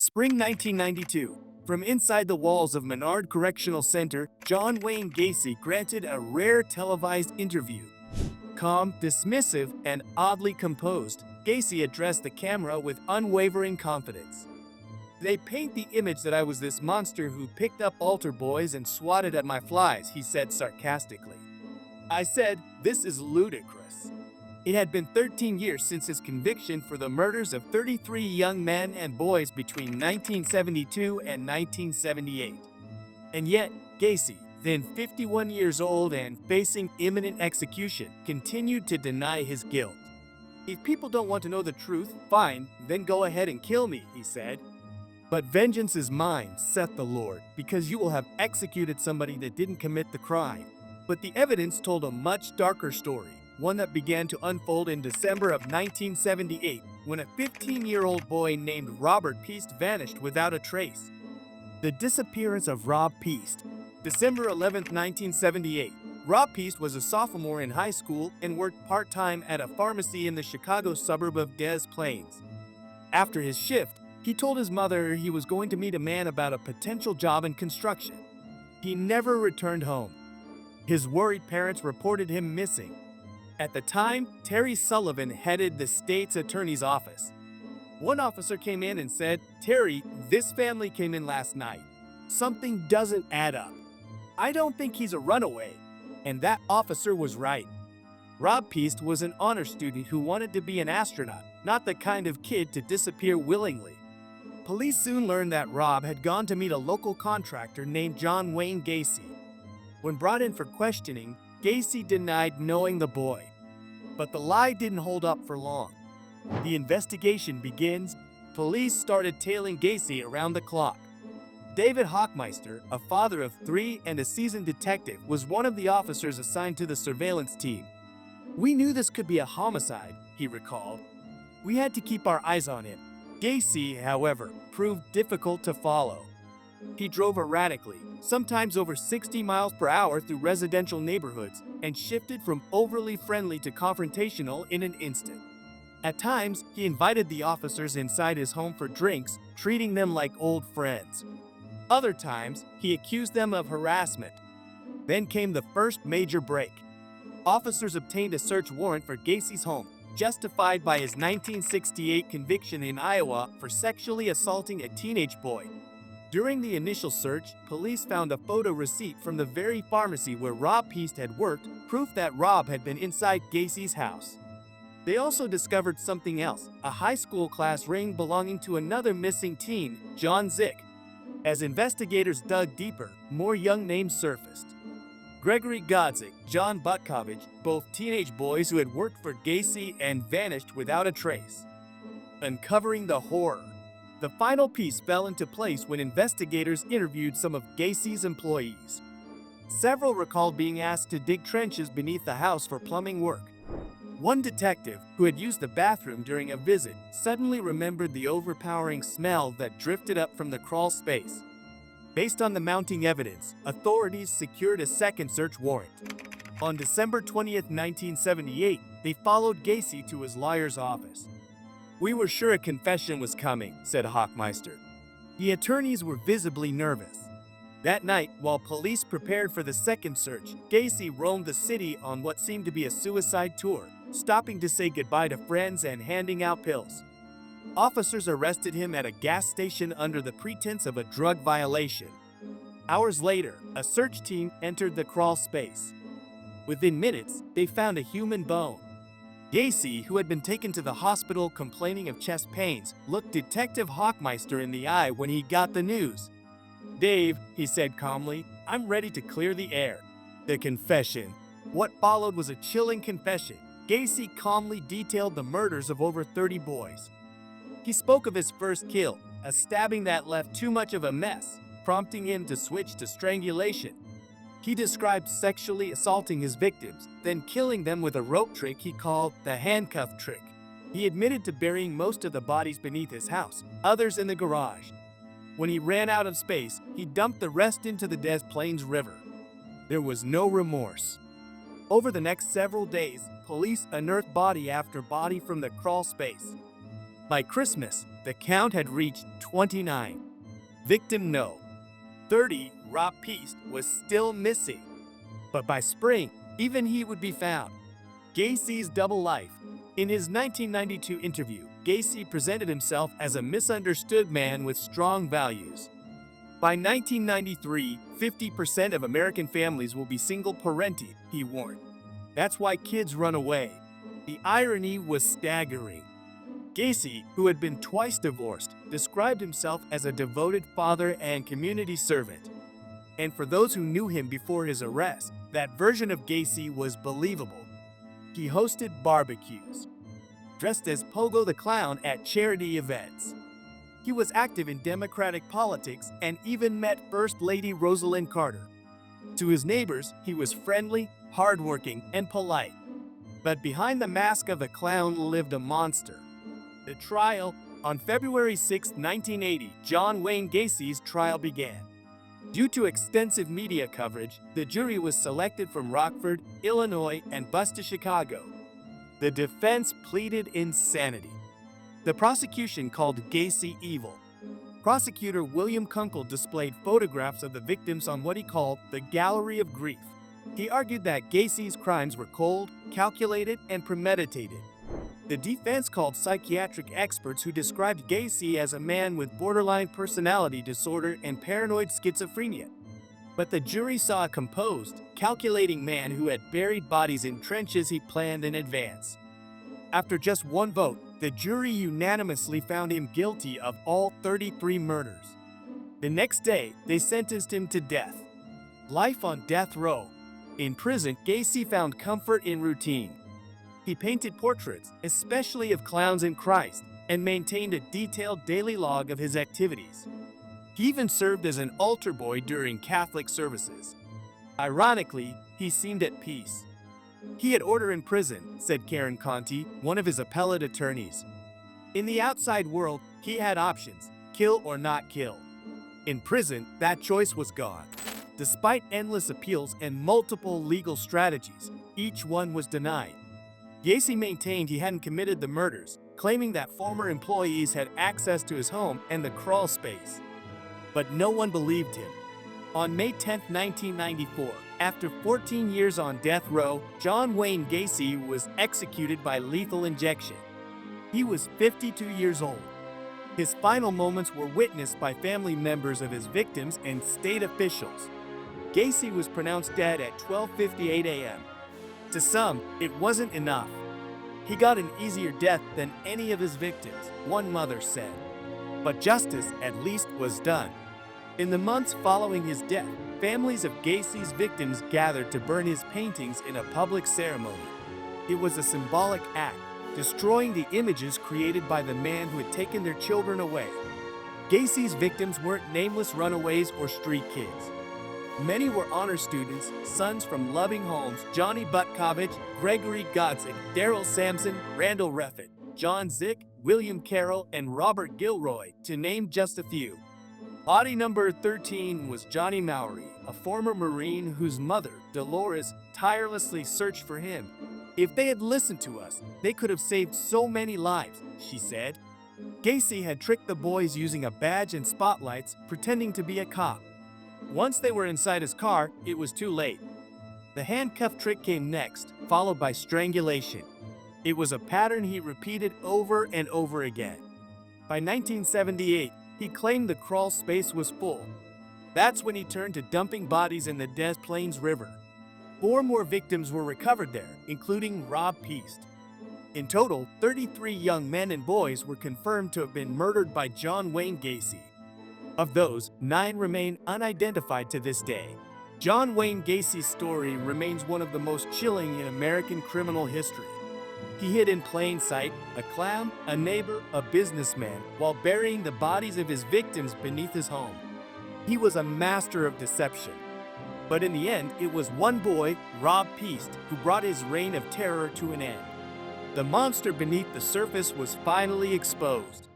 Spring 1992. From inside the walls of Menard Correctional Center, John Wayne Gacy granted a rare televised interview. Calm, dismissive, and oddly composed, Gacy addressed the camera with unwavering confidence. "They paint the image that I was this monster who picked up altar boys and swatted at my flies," he said sarcastically. I said, "This is ludicrous." It had been 13 years since his conviction for the murders of 33 young men and boys between 1972 and 1978. And yet, Gacy, then 51 years old and facing imminent execution, continued to deny his guilt. "If people don't want to know the truth, fine, then go ahead and kill me," he said. "But vengeance is mine, saith the Lord, because you will have executed somebody that didn't commit the crime." But the evidence told a much darker story, one that began to unfold in December of 1978, when a 15-year-old boy named Robert Peast vanished without a trace. The disappearance of Rob Peast. December 11, 1978. Rob Peast was a sophomore in high school and worked part-time at a pharmacy in the Chicago suburb of Des Plaines. After his shift, he told his mother he was going to meet a man about a potential job in construction. He never returned home. His worried parents reported him missing. At the time, Terry Sullivan headed the state's attorney's office. One officer came in and said, "Terry, this family came in last night. Something doesn't add up. I don't think he's a runaway." And that officer was right. Rob Peast was an honor student who wanted to be an astronaut, not the kind of kid to disappear willingly. Police soon learned that Rob had gone to meet a local contractor named John Wayne Gacy. When brought in for questioning, Gacy denied knowing the boy. But the lie didn't hold up for long. The investigation begins. Police started tailing Gacy around the clock. David Hockmeister, a father of 3 and a seasoned detective, was one of the officers assigned to the surveillance team. "We knew this could be a homicide," he recalled. "We had to keep our eyes on him." Gacy, however, proved difficult to follow. He drove erratically, sometimes over 60 miles per hour through residential neighborhoods, and shifted from overly friendly to confrontational in an instant. At times, he invited the officers inside his home for drinks, treating them like old friends. Other times, he accused them of harassment. Then came the first major break. Officers obtained a search warrant for Gacy's home, justified by his 1968 conviction in Iowa for sexually assaulting a teenage boy. During the initial search, police found a photo receipt from the very pharmacy where Rob Peast had worked, proof that Rob had been inside Gacy's house. They also discovered something else, a high school class ring belonging to another missing teen, John Zick. As investigators dug deeper, more young names surfaced. Gregory Godzik, John Butkovich, both teenage boys who had worked for Gacy and vanished without a trace. Uncovering the horror. The final piece fell into place when investigators interviewed some of Gacy's employees. Several recalled being asked to dig trenches beneath the house for plumbing work. One detective, who had used the bathroom during a visit, suddenly remembered the overpowering smell that drifted up from the crawl space. Based on the mounting evidence, authorities secured a second search warrant. On December 20, 1978, they followed Gacy to his lawyer's office. "We were sure a confession was coming," said Hockmeister. The attorneys were visibly nervous. That night, while police prepared for the second search, Gacy roamed the city on what seemed to be a suicide tour, stopping to say goodbye to friends and handing out pills. Officers arrested him at a gas station under the pretense of a drug violation. Hours later, a search team entered the crawl space. Within minutes, they found a human bone. Gacy, who had been taken to the hospital complaining of chest pains, looked Detective Hockmeister in the eye when he got the news. "Dave," he said calmly, "I'm ready to clear the air." The confession. What followed was a chilling confession. Gacy calmly detailed the murders of over 30 boys. He spoke of his first kill, a stabbing that left too much of a mess, prompting him to switch to strangulation. He described sexually assaulting his victims, then killing them with a rope trick he called the handcuff trick. He admitted to burying most of the bodies beneath his house, others in the garage. When he ran out of space, he dumped the rest into the Des Plaines River. There was no remorse. Over the next several days, police unearthed body after body from the crawl space. By Christmas, the count had reached 29. Victim no. 30, Rob Peast, was still missing. But by spring, even he would be found. Gacy's double life. In his 1992 interview, Gacy presented himself as a misunderstood man with strong values. By 1993, 50% of American families will be single parenti, he warned. That's why kids run away. The irony was staggering. Gacy, who had been twice divorced, described himself as a devoted father and community servant. And for those who knew him before his arrest, that version of Gacy was believable. He hosted barbecues, dressed as Pogo the Clown at charity events. He was active in Democratic politics and even met First Lady Rosalynn Carter. To his neighbors, he was friendly, hardworking, and polite. But behind the mask of the clown lived a monster. The trial. On February 6, 1980, John Wayne Gacy's trial began. Due to extensive media coverage, the jury was selected from Rockford, Illinois, and bus to Chicago. The defense pleaded insanity. The prosecution called Gacy evil. Prosecutor William Kunkel displayed photographs of the victims on what he called the Gallery of Grief. He argued that Gacy's crimes were cold, calculated, and premeditated. The defense called psychiatric experts who described Gacy as a man with borderline personality disorder and paranoid schizophrenia. But the jury saw a composed, calculating man who had buried bodies in trenches he planned in advance. After just one vote, the jury unanimously found him guilty of all 33 murders. The next day, they sentenced him to death. Life on death row. In prison, Gacy found comfort in routine. He painted portraits, especially of clowns and Christ, and maintained a detailed daily log of his activities. He even served as an altar boy during Catholic services. Ironically, he seemed at peace. He had order in prison, said Karen Conti, one of his appellate attorneys. In the outside world, he had options, kill or not kill. In prison, that choice was gone. Despite endless appeals and multiple legal strategies, each one was denied. Gacy maintained he hadn't committed the murders, claiming that former employees had access to his home and the crawl space. But no one believed him. On May 10, 1994, after 14 years on death row, John Wayne Gacy was executed by lethal injection. He was 52 years old. His final moments were witnessed by family members of his victims and state officials. Gacy was pronounced dead at 12:58 a.m. To some, it wasn't enough. He got an easier death than any of his victims, one mother said. But justice, at least, was done. In the months following his death, families of Gacy's victims gathered to burn his paintings in a public ceremony. It was a symbolic act, destroying the images created by the man who had taken their children away. Gacy's victims weren't nameless runaways or street kids. Many were honor students, sons from loving homes: Johnny Butkovich, Gregory Godzik, Daryl Sampson, Randall Reffett, John Zick, William Carroll, and Robert Gilroy, to name just a few. Body number 13 was Johnny Mowry, a former Marine whose mother, Dolores, tirelessly searched for him. If they had listened to us, they could have saved so many lives, she said. Gacy had tricked the boys using a badge and spotlights, pretending to be a cop. Once they were inside his car, it was too late. The handcuff trick came next, followed by strangulation. It was a pattern he repeated over and over again. By 1978, he claimed the crawl space was full. That's when he turned to dumping bodies in the Des Plaines River. 4 more victims were recovered there, including Rob Peast. In total, 33 young men and boys were confirmed to have been murdered by John Wayne Gacy. Of those, 9 remain unidentified to this day. John Wayne Gacy's story remains one of the most chilling in American criminal history. He hid in plain sight, a clown, a neighbor, a businessman, while burying the bodies of his victims beneath his home. He was a master of deception. But in the end, it was one boy, Rob Peast, who brought his reign of terror to an end. The monster beneath the surface was finally exposed.